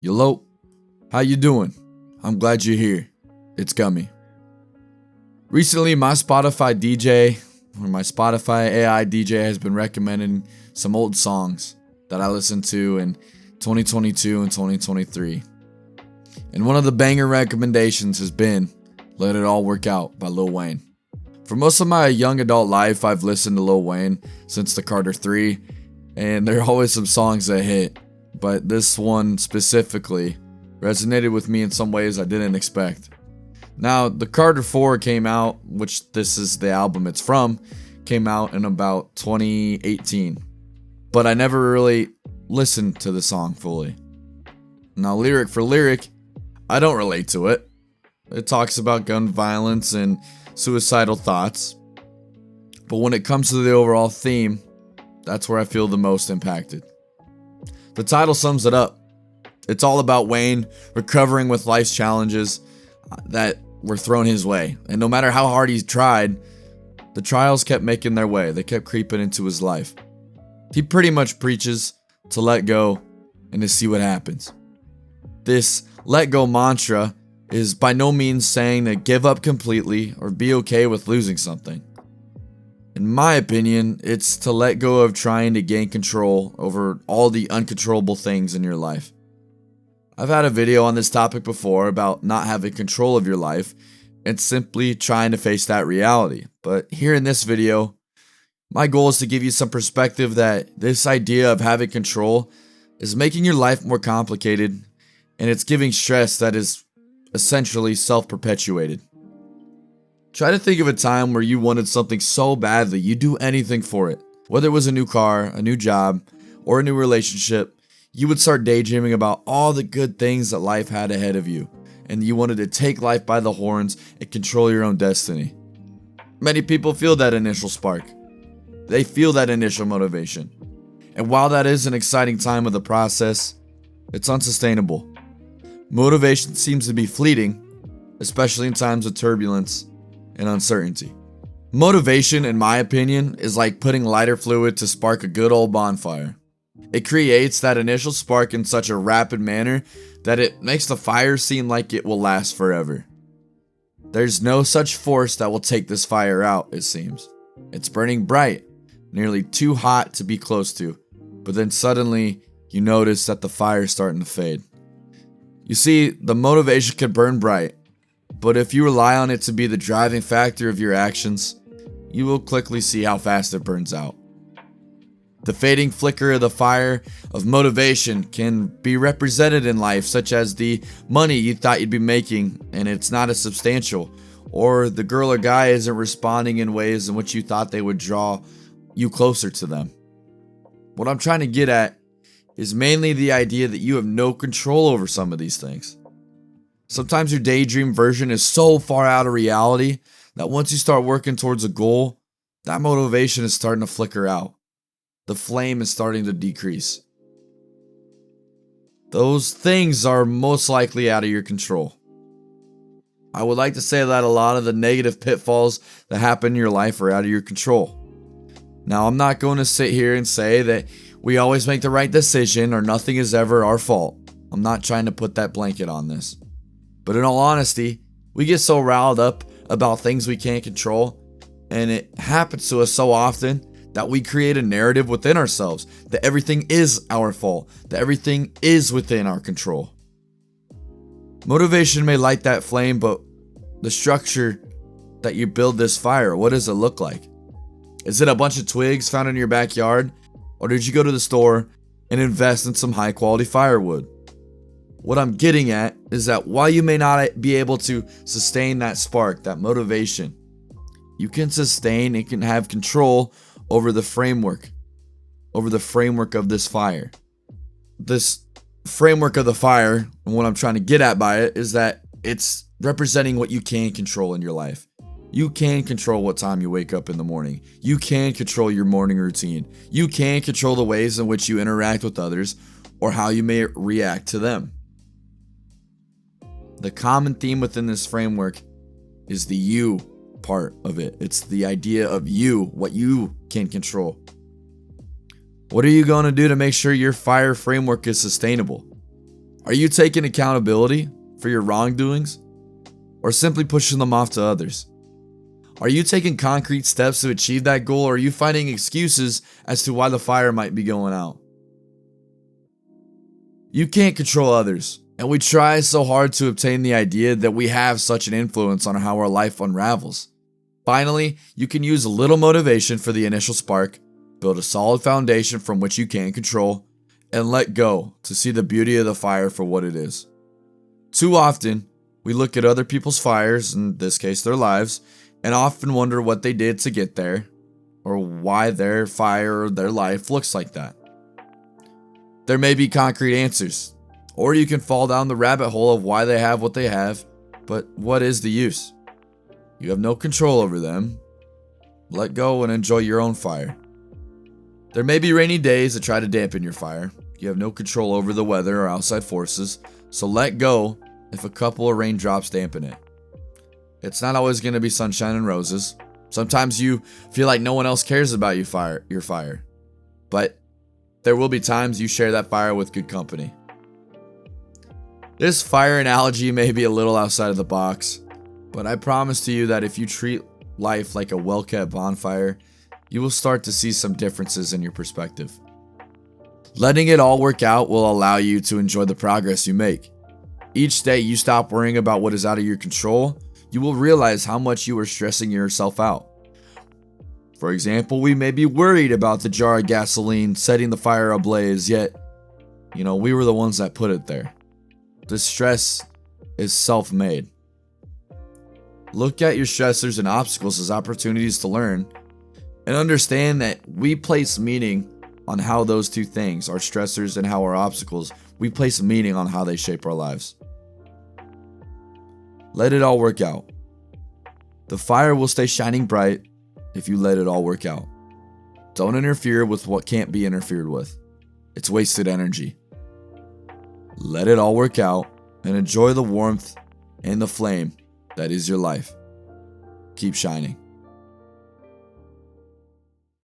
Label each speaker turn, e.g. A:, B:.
A: Yellow, how you doing? I'm glad you're here. It's Gummy. Recently, my Spotify AI DJ has been recommending some old songs that I listened to in 2022 and 2023. And one of the banger recommendations has been Let It All Work Out by Lil Wayne. For most of my young adult life, I've listened to Lil Wayne since the Carter 3, and there are always some songs that hit, but this one specifically resonated with me in some ways I didn't expect. Now, the Carter 4 came out, which this is the album it's from, came out in about 2018, but I never really listened to the song fully. Now, lyric for lyric, I don't relate to it. It talks about gun violence and suicidal thoughts, but when it comes to the overall theme, that's where I feel the most impacted. The title sums it up. It's all about Wayne recovering with life's challenges that were thrown his way, and no matter how hard he tried, the trials kept making their way. They kept creeping into his life. He pretty much preaches to let go and to see what happens. This let go mantra is by no means saying to give up completely or be okay with losing something. In my opinion, it's to let go of trying to gain control over all the uncontrollable things in your life. I've had a video on this topic before about not having control of your life and simply trying to face that reality. But here in this video, my goal is to give you some perspective that this idea of having control is making your life more complicated, and it's giving stress that is essentially self-perpetuated. Try to think of a time where you wanted something so badly you'd do anything for it. Whether it was a new car, a new job, or a new relationship, you would start daydreaming about all the good things that life had ahead of you, and you wanted to take life by the horns and control your own destiny. Many people feel that initial spark. They feel that initial motivation. And while that is an exciting time of the process, it's unsustainable. Motivation seems to be fleeting, especially in times of turbulence and uncertainty. Motivation, in my opinion, is like putting lighter fluid to spark a good old bonfire. It creates that initial spark in such a rapid manner that it makes the fire seem like it will last forever. There's no such force that will take this fire out, it seems. It's burning bright, nearly too hot to be close to, but then suddenly you notice that the fire's starting to fade. You see, the motivation can burn bright, but if you rely on it to be the driving factor of your actions, you will quickly see how fast it burns out. The fading flicker of the fire of motivation can be represented in life, such as the money you thought you'd be making and it's not as substantial, or the girl or guy isn't responding in ways in which you thought they would draw you closer to them. What I'm trying to get at is mainly the idea that you have no control over some of these things. Sometimes your daydream version is so far out of reality that once you start working towards a goal, that motivation is starting to flicker out. The flame is starting to decrease. Those things are most likely out of your control. I would like to say that a lot of the negative pitfalls that happen in your life are out of your control. Now, I'm not going to sit here and say that we always make the right decision or nothing is ever our fault. I'm not trying to put that blanket on this. But in all honesty, we get so riled up about things we can't control, and it happens to us so often that we create a narrative within ourselves that everything is our fault, that everything is within our control. Motivation may light that flame, but the structure that you build this fire, what does it look like? Is it a bunch of twigs found in your backyard? Or did you go to the store and invest in some high quality firewood? What I'm getting at is that while you may not be able to sustain that spark, that motivation, you can sustain and can have control over the framework of this fire. This framework of the fire, and what I'm trying to get at by it, is that it's representing what you can control in your life. You can control what time you wake up in the morning. You can control your morning routine. You can control the ways in which you interact with others or how you may react to them. The common theme within this framework is the you part of it. It's the idea of you, what you can control. What are you going to do to make sure your fire framework is sustainable? Are you taking accountability for your wrongdoings or simply pushing them off to others? Are you taking concrete steps to achieve that goal, or are you finding excuses as to why the fire might be going out? You can't control others, and we try so hard to obtain the idea that we have such an influence on how our life unravels. Finally, you can use a little motivation for the initial spark, build a solid foundation from which you can control, and let go to see the beauty of the fire for what it is. Too often, we look at other people's fires, in this case their lives, and often wonder what they did to get there, or why their fire or their life looks like that. There may be concrete answers, or you can fall down the rabbit hole of why they have what they have, but what is the use? You have no control over them. Let go and enjoy your own fire. There may be rainy days that try to dampen your fire. You have no control over the weather or outside forces, so let go if a couple of raindrops dampen it. It's not always going to be sunshine and roses. Sometimes you feel like no one else cares about your fire. But there will be times you share that fire with good company. This fire analogy may be a little outside of the box, but I promise to you that if you treat life like a well-kept bonfire, you will start to see some differences in your perspective. Letting it all work out will allow you to enjoy the progress you make. Each day you stop worrying about what is out of your control, you will realize how much you are stressing yourself out. For example, we may be worried about the jar of gasoline setting the fire ablaze, yet, we were the ones that put it there. The stress is self-made. Look at your stressors and obstacles as opportunities to learn, and understand that we place meaning on how those two things, our stressors and how our obstacles, we place meaning on how they shape our lives. Let it all work out. The fire will stay shining bright if you let it all work out. Don't interfere with what can't be interfered with. It's wasted energy. Let it all work out and enjoy the warmth and the flame that is your life. Keep shining.